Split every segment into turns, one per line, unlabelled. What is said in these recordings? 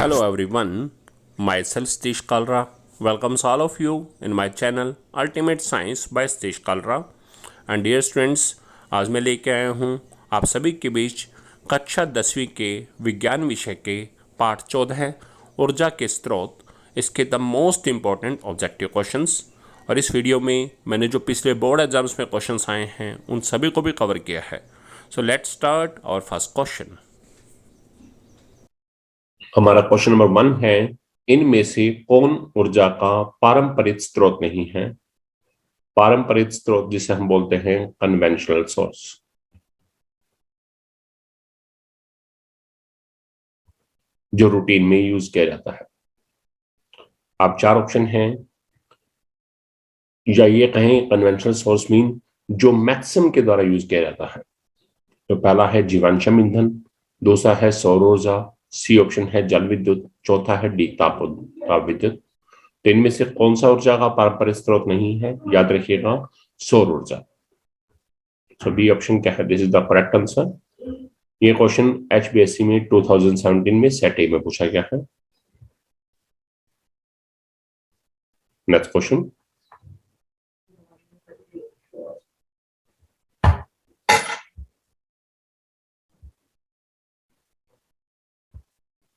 Hello everyone, myself Satish Kalra welcomes all of you in my channel Ultimate Science by Satish Kalra and dear students, आज मैं लेके आया हूँ आप सभी के बीच कक्षा 10वीं के विज्ञान विषय के पाठ 14 ऊर्जा के स्रोत इसके the most important objective questions. और इस वीडियो में मैंने जो पिछले बोर्ड एग्जाम्स में क्वेश्चंस आए हैं उन सभी को भी कवर किया है। So let's start our first question.
हमारा क्वेश्चन नंबर 1 है, इनमें से कौन ऊर्जा का पारंपरिक स्रोत नहीं है? पारंपरिक स्रोत जिसे हम बोलते हैं कन्वेंशनल सोर्स। जो रूटीन में यूज किया जाता है। आप 4 ऑप्शन हैं, या ये कहें कन्वेंशनल सोर्स मीन जो मैक्सिमम के द्वारा यूज किया जाता है। तो पहला है जीवाश्म ईंधन, दूसरा है सौर ऊर्जा, सी ऑप्शन है जल विद्युत, चौथा है डी ताप विद्युत। तो इनमें से कौन सा ऊर्जा का पारंपरिक स्रोत नहीं है? याद रखिएगा, सौर ऊर्जा। सो बी ऑप्शन क्या है? This is the correct answer. ये क्वेश्चन HBSC में 2017 में सेट ए में पूछा गया है। Next question.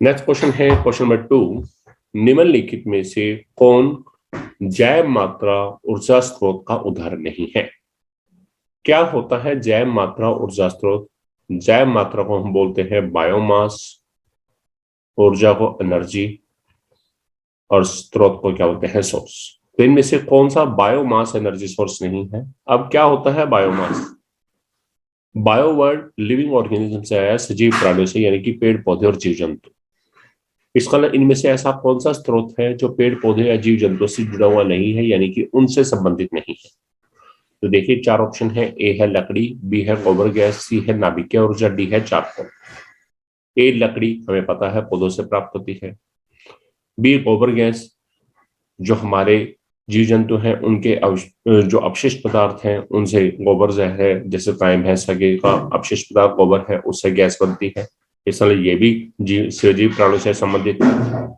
नेक्स्ट क्वेश्चन है क्वेश्चन नंबर 2, निम्नलिखित में से कौन जैव मात्रा ऊर्जा स्रोत का उदाहरण नहीं है? क्या होता है जैव मात्रा ऊर्जा स्रोत? जैव मात्रा को हम बोलते हैं बायोमास, ऊर्जा को एनर्जी, और स्रोत को क्या बोलते हैं? सोर्स। तो इनमें से कौन सा बायोमास एनर्जी सोर्स नहीं है? अब क्या होता है biomass? Bio word living organism से आया, सजीव प्राणियों से, यानी कि पेड़ पौधे और जीव जंतु। इसका इनमें से ऐसा कौन सा स्रोत है जो पेड़ पौधे या जीव जंतु से जुड़ा हुआ नहीं है, यानी कि उनसे संबंधित नहीं है? तो देखिए 4 ऑप्शन है, ए है लकड़ी, बी है गोबर गैस, सी है नाभिकीय ऊर्जा, डी है चारकोल। ए लकड़ी हमें पता है पौधों से प्राप्त होती है, बी गोबर गैस जो हमारे जीव जंतु हैं उनके जो अपशिष्ट पदार्थ हैं उनसे गोबर जहर है, जैसे गाय भैंस का अपशिष्ट पदार्थ गोबर है, उससे गैस बनती है, इसलिए ये भी सजीव प्राणियों से संबंधित है।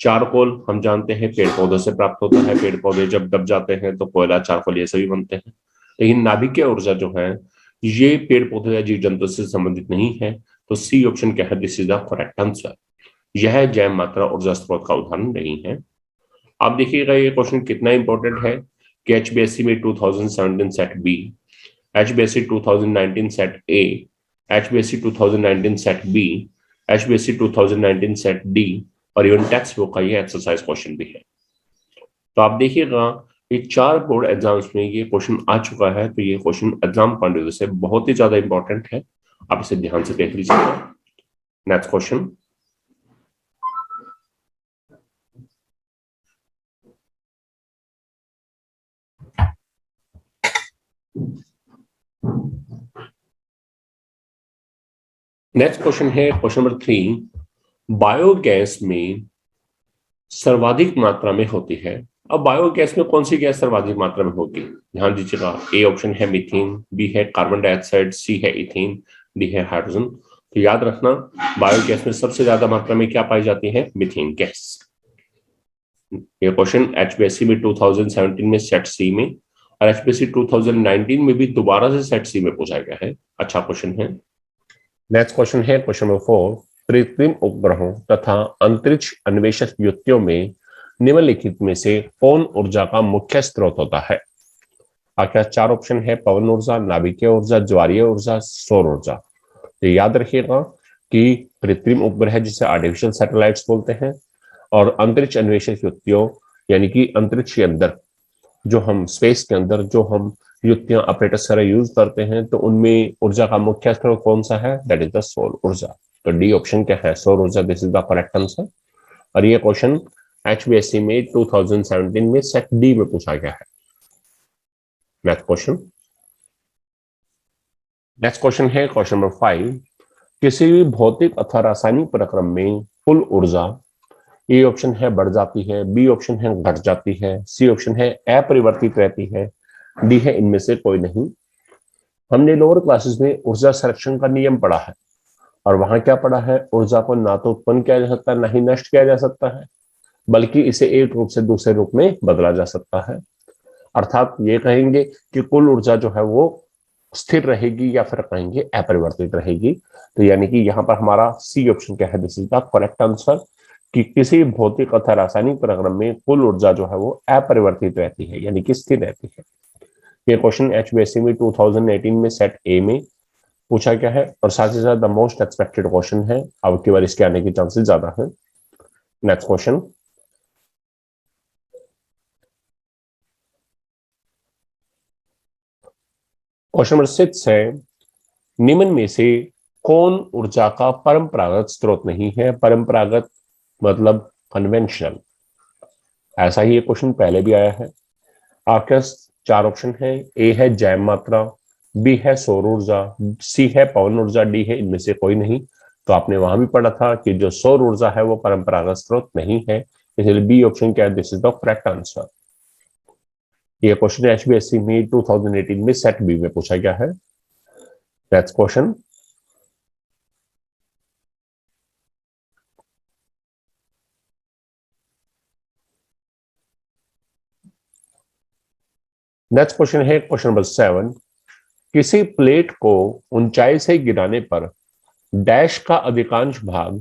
चारकोल हम जानते हैं पेड़ पौधों से प्राप्त होता है, पेड़ पौधे जब दब जाते हैं तो कोयला, चारकोल ये सभी बनते हैं। लेकिन नाभिकीय ऊर्जा जो है ये पेड़ पौधे या जीव जंतु से संबंधित नहीं है। तो सी ऑप्शन क्या है? This is the correct answer. यह जैव मात्रा ऊर्जा स्रोत का उदाहरण नहीं है। आप देखिएगा ये क्वेश्चन कितना इंपॉर्टेंट है कि HBSC में 2017 set B, HBSC 2019 set A, HBSC 2019 set B, HBSC 2019 set D, और इवन टेक्स्ट बुक का ये एक्सरसाइज क्वेश्चन भी है। तो आप देखिएगा ये 4 बोर्ड एग्जाम्स में ये क्वेश्चन आ चुका है। तो ये question exam point of view से बहुत ही ज्यादा इंपॉर्टेंट है, आप इसे ध्यान से देख लीजिएगा। Next question. नेक्स्ट क्वेश्चन है क्वेश्चन नंबर 3, बायोगैस में सर्वाधिक मात्रा में होती है। अब बायोगैस में कौन सी गैस सर्वाधिक मात्रा में होगी? ध्यान दीजिएगा, ए ऑप्शन है मीथेन, बी है कार्बन डाइऑक्साइड, सी है इथेन, डी है हाइड्रोजन। तो याद रखना बायोगैस में सबसे ज्यादा मात्रा में क्या पाई जाती है? Methane gas. ये क्वेश्चन HBSC में 2017 में सेट सी में और HBSC 2019 में भी दोबारा से सेट सी में पूछा गया है। अच्छा क्वेश्चन है। नेक्स्ट क्वेश्चन है क्वेश्चन नंबर 4, कृत्रिम उपग्रहों तथा अंतरिक्ष अन्वेषक युक्तियों में निम्नलिखित में से कौन ऊर्जा का मुख्य स्रोत होता है? आपके 4 ऑप्शन है, पवन ऊर्जा, नाभिकीय ऊर्जा, ज्वारीय ऊर्जा, सौर ऊर्जा। तो याद रखिएगा कि कृत्रिम उपग्रह जिसे आर्टिफिशियल सैटेलाइट्स बोलते हैं, और अंतरिक्ष अन्वेषक युक्तियों यानी कि अंतरिक्ष के अंदर जो हम स्पेस के अंदर जो हम युक्तियां ऑपरेटर्स तरह यूज करते हैं, तो उनमें ऊर्जा का मुख्य स्रोत कौन सा है? दैट इज द सौर ऊर्जा। तो डी ऑप्शन क्या है? सौर ऊर्जा। This is the correct answer. और ये क्वेश्चन HBSC में 2017 में सेट डी में पूछा गया है। Next question. नेक्स्ट क्वेश्चन है क्वेश्चन नंबर 5, किसी भी भौतिक अथवा रासायनिक प्रक्रम में कुल ऊर्जा, ए ऑप्शन है बढ़ जाती है, बी ऑप्शन है घट जाती है, सी ऑप्शन है अपरिवर्तित रहती है, डी है इनमें से कोई नहीं। हमने लोअर क्लासेस में ऊर्जा संरक्षण का नियम पढ़ा है। और वहां क्या पड़ा है, ऊर्जा को ना तो उत्पन्न किया जा सकता है ना ही नष्ट किया जा सकता है, बल्कि इसे एक रूप से दूसरे रूप में बदला जा सकता है। अर्थात ये कहेंगे कि कुल ऊर्जा जो है वो स्थिर रहेगी या फिर कहेंगे अपरिवर्तित रहेगी। तो यानी कि यहाँ पर हमारा सी ऑप्शन क्या है, this is the correct answer, कि किसी भौतिक अथवा रासायनिक प्रक्रम में कुल ऊर्जा जो है वो अपरिवर्तित रहती है, यानी कि स्थिर रहती है। ये क्वेश्चन एचबीएससी में 2018 में सेट ए में पूछा गया है और साथ ही साथ द मोस्ट एक्सपेक्टेड क्वेश्चन है, अब की बार इसके आने के चांसेस ज्यादा है। नेक्स्ट क्वेश्चन, क्वेश्चन नंबर 6 है, निम्न में से कौन ऊर्जा का परंपरागत स्रोत नहीं है। परंपरागत मतलब कन्वेंशनल, ऐसा ही ये क्वेश्चन पहले भी आया है। आपके पास चार ऑप्शन है, ए है जैव मात्रा, बी है सौर ऊर्जा, सी है पवन ऊर्जा, डी है इनमें से कोई नहीं। तो आपने वहां भी पढ़ा था कि जो सौर ऊर्जा है वो परंपरागत स्रोत नहीं है, इसलिए बी ऑप्शन क्या है, this is the correct answer. ये क्वेश्चन एचबीएससी में 2018 में सेट बी में पूछा गया है। नेक्स्ट क्वेश्चन, नेक्स्ट क्वेश्चन है क्वेश्चन नंबर 7, किसी प्लेट को ऊंचाई से गिराने पर डैश का अधिकांश भाग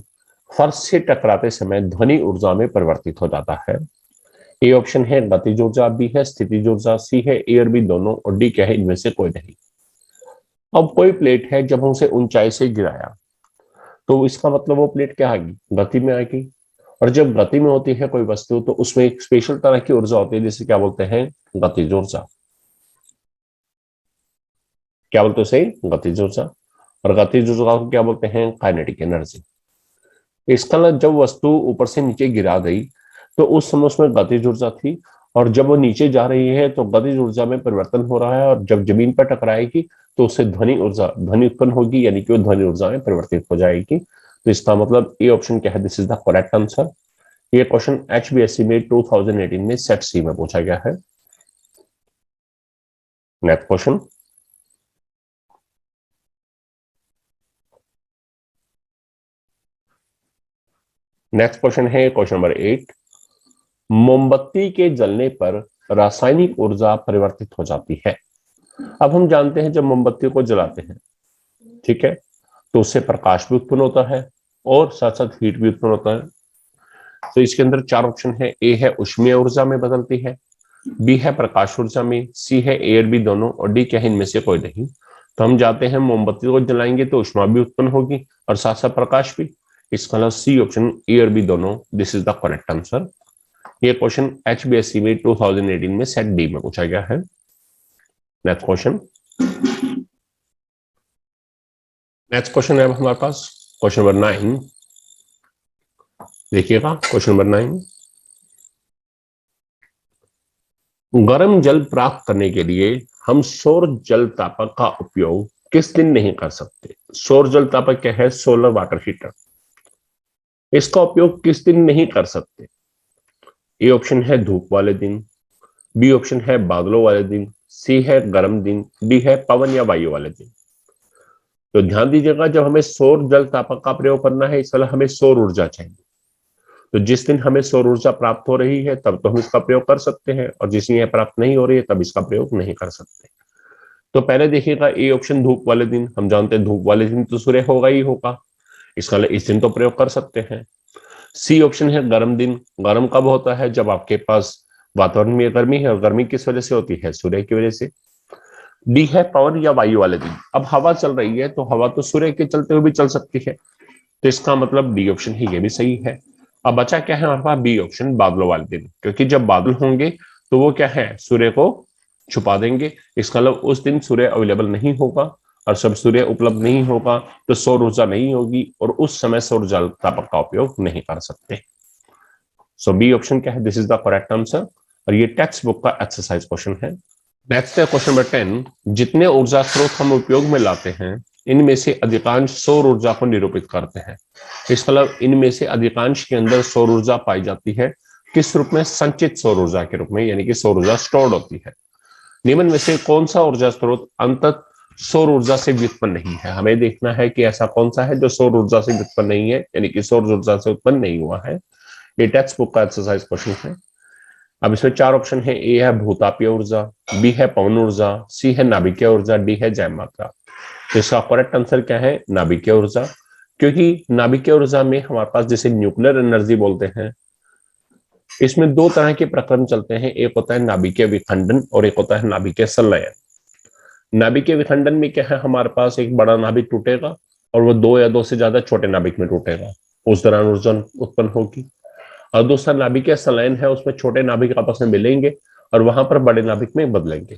फर्श से टकराते समय ध्वनि ऊर्जा में परिवर्तित हो जाता है। ए ऑप्शन है गतिज ऊर्जा, बी है स्थितिज ऊर्जा, सी है ए और बी दोनों, और डी क्या है, इनमें से कोई नहीं। अब कोई प्लेट है, जब हम उसे ऊंचाई से गिराया तो इसका मतलब वो प्लेट क्या आएगी, गति में आएगी। और जब गति में होती है कोई वस्तु तो उसमें एक स्पेशल तरह की ऊर्जा होती है जिसे क्या बोलते हैं, गतिज ऊर्जा। क्या बोलते हैं उसे, गतिज ऊर्जा। और गतिज ऊर्जा को क्या बोलते हैं, काइनेटिक एनर्जी। इसका मतलब जब वस्तु ऊपर से नीचे गिरा गई तो उस समय उसमें गतिज ऊर्जा थी, और जब वो नीचे जा रही है तो गतिज ऊर्जा में परिवर्तन हो रहा है, और जब जमीन पर टकराएगी तो उससे ध्वनि ऊर्जा, ध्वनि उत्पन्न होगी, यानी कि वो ध्वनि ऊर्जा में परिवर्तित हो जाएगी। तो इसका मतलब ए ऑप्शन क्या है, this is the correct answer. ये क्वेश्चन एचबीएससी में 2018 में सेट सी में पूछा गया है। नेक्स्ट क्वेश्चन, नेक्स्ट क्वेश्चन है क्वेश्चन नंबर 8, मोमबत्ती के जलने पर रासायनिक ऊर्जा परिवर्तित हो जाती है। अब हम जानते हैं जब मोमबत्ती को जलाते हैं, ठीक है, तो उससे प्रकाश भी उत्पन्न होता है और साथ साथ हीट भी उत्पन्न होता है। तो इसके अंदर चार ऑप्शन है, ए है ऊष्मीय ऊर्जा में बदलती है, बी है प्रकाश ऊर्जा में, सी है ए और बी दोनों, और डी क्या है, इनमें से कोई नहीं। तो हम जाते हैं मोमबत्ती को जलाएंगे तो ऊष्मा भी उत्पन्न होगी और साथ साथ प्रकाश भी। इसका मतलब सी ऑप्शन ए और बी दोनों, this is the correct answer. ये क्वेश्चन एचबीएससी में 2018 में सेट डी में पूछा गया है। नेक्स्ट क्वेश्चन, नेक्स्ट क्वेश्चन है हमारे पास क्वेश्चन नंबर 9। देखिएगा क्वेश्चन नंबर 9, गर्म जल प्राप्त करने के लिए हम सौर जल तापक का उपयोग किस दिन नहीं कर सकते। सौर जल तापक क्या है, सोलर वाटर हीटर। इसका उपयोग किस दिन नहीं कर सकते। ए ऑप्शन है धूप वाले दिन, बी ऑप्शन है बादलों वाले दिन, सी है गर्म दिन, डी है पवन या वायु वाले दिन। तो ध्यान दीजिएगा, जब हमें सौर जल तापक का प्रयोग करना है इसका हमें सौर ऊर्जा चाहिए। तो जिस दिन हमें सौर ऊर्जा प्राप्त हो रही है तब तो हम इसका प्रयोग कर सकते हैं, और जिस दिन यह प्राप्त नहीं हो रही है तब इसका प्रयोग नहीं कर सकते। तो पहले देखिएगा ए ऑप्शन धूप वाले दिन, हम जानते हैं धूप वाले दिन तो सूर्य होगा ही होगा, इसका इस दिन तो प्रयोग कर सकते हैं। सी ऑप्शन है गर्म दिन, गर्म कब होता है, जब आपके पास वातावरण में गर्मी है, और गर्मी किस वजह से होती है, सूर्य की वजह से। डी है पवन या वायु वाले दिन, अब हवा चल रही है तो हवा तो सूर्य के चलते हुए भी चल सकती है, तो इसका मतलब डी ऑप्शन है, ये भी सही है। अब बचा क्या है हमारे पास, बी ऑप्शन बादलों वाले दिन, क्योंकि जब बादल होंगे तो वो क्या है, सूर्य को छुपा देंगे, इसका मतलब उस दिन सूर्य अवेलेबल नहीं होगा, और जब सूर्य उपलब्ध नहीं होगा तो सौर ऊर्जा नहीं होगी, और उस समय सौर जल तापक का उपयोग नहीं कर सकते। सो बी ऑप्शन क्या है, this is the correct answer, और ये टेक्स्ट बुक का एक्सरसाइज क्वेश्चन है। नेक्स्ट है क्वेश्चन नंबर 10, जितने ऊर्जा स्रोत हम उपयोग में लाते हैं इनमें से अधिकांश सौर ऊर्जा को निरूपित करते हैं। इसका मतलब इनमें से अधिकांश के अंदर सौर ऊर्जा पाई जाती है, किस रूप में, संचित सौर ऊर्जा के रूप में, यानी कि सौर ऊर्जा स्टोर्ड होती है। निम्न में से कौन सा ऊर्जा स्रोत अंततः सौर ऊर्जा से व्युत्पन्न नहीं है। हमें देखना है कि ऐसा कौन सा है जो सौर ऊर्जा से व्युत्पन्न नहीं है, यानी कि सौर ऊर्जा से उत्पन्न नहीं हुआ है। ये टेक्स्ट बुक का एक्सरसाइज क्वेश्चन है। अब इसमें 4 ऑप्शन है। ए है भूतापीय ऊर्जा, बी है पवन ऊर्जा, सी है नाभिकीय ऊर्जा, डी है जैव मात्रा। तो इसका करेक्ट आंसर क्या है? नाभिकीय ऊर्जा। क्योंकि नाभिकीय ऊर्जा में हमारे पास जिसे न्यूक्लियर एनर्जी बोलते हैं, इसमें 2 तरह के प्रक्रम चलते हैं। एक होता है नाभिकीय विखंडन और एक होता है नाभिकीय संलयन। नाभिकीय विखंडन में क्या है, हमारे पास एक बड़ा नाभिक टूटेगा और वो 2 या 2 से ज्यादा छोटे नाभिक में टूटेगा, उस दौरान ऊर्जा उत्पन्न होगी। और दूसरा नाभिकीय संलयन है, उसमें छोटे नाभिक आपस में मिलेंगे और वहां पर बड़े नाभिक में बदलेंगे।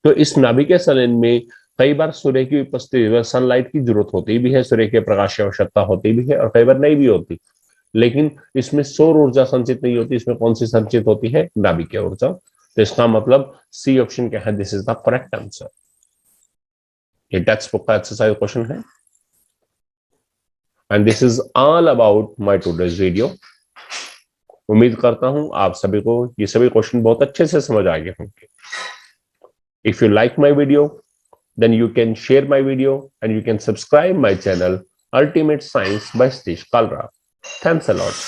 तो इस नाभिकीय संलयन में कई बार सूर्य की उपस्थिति, सनलाइट की जरूरत होती भी है, सूर्य के प्रकाश की आवश्यकता होती भी है, और कई बार नहीं भी होती। लेकिन इसमें सौर ऊर्जा संचित नहीं होती। इसमें कौन सी संचित होती है? नाभिकीय ऊर्जा। तो इसका मतलब सी ऑप्शन क्या है? This is the correct answer. ये टेक्स्ट बुक का एक्सरसाइज क्वेश्चन है। And this is all about my today's video. उम्मीद करता हूं आप सभी को ये सभी क्वेश्चन बहुत अच्छे से समझ आ गए होंगे। If you like my video, then you can share my video and you can subscribe my channel Ultimate Science by Satish Kalra. Thanks a lot.